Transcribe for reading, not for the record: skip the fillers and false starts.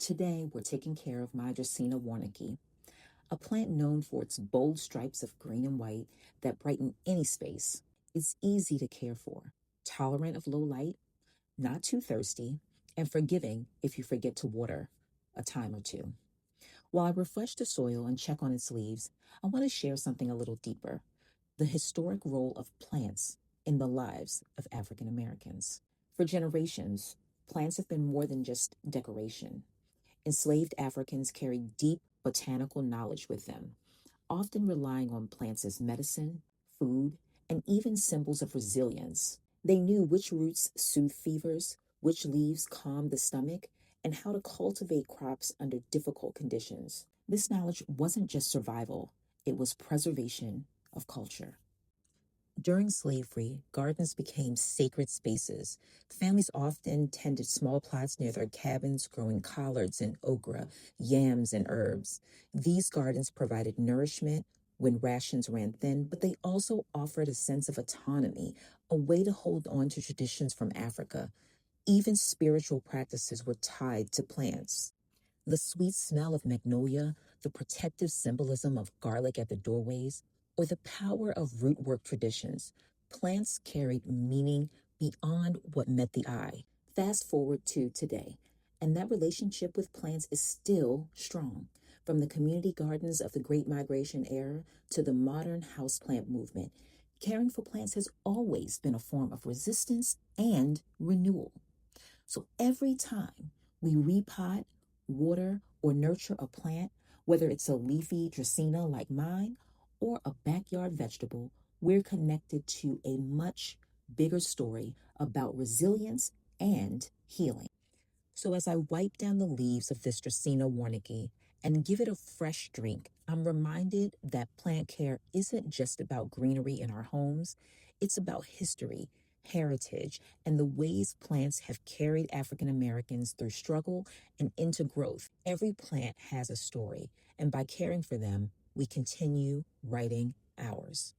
Today, we're taking care of my Dracaena Warneckii, a plant known for its bold stripes of green and white that brighten any space. It's easy to care for, tolerant of low light, not too thirsty, and forgiving if you forget to water a time or two. While I refresh the soil and check on its leaves, I want to share something a little deeper: the historic role of plants in the lives of African Americans. For generations, plants have been more than just decoration. Enslaved Africans carried deep botanical knowledge with them, often relying on plants as medicine, food, and even symbols of resilience. They knew which roots soothe fevers, which leaves calm the stomach, and how to cultivate crops under difficult conditions. This knowledge wasn't just survival, it was preservation of culture. During slavery, gardens became sacred spaces. Families often tended small plots near their cabins, growing collards and okra, yams and herbs. These gardens provided nourishment when rations ran thin, but they also offered a sense of autonomy, a way to hold on to traditions from Africa. Even spiritual practices were tied to plants. The sweet smell of magnolia, the protective symbolism of garlic at the doorways, or the power of rootwork traditions, plants carried meaning beyond what met the eye. Fast forward to today, and that relationship with plants is still strong. From the community gardens of the Great Migration era to the modern houseplant movement, caring for plants has always been a form of resistance and renewal. So every time we repot, water, or nurture a plant, whether it's a leafy Dracaena like mine or a backyard vegetable, we're connected to a much bigger story about resilience and healing. So as I wipe down the leaves of this Dracaena Warneckii and give it a fresh drink, I'm reminded that plant care isn't just about greenery in our homes. It's about history, heritage, and the ways plants have carried African Americans through struggle and into growth. Every plant has a story, and by caring for them, we continue writing ours.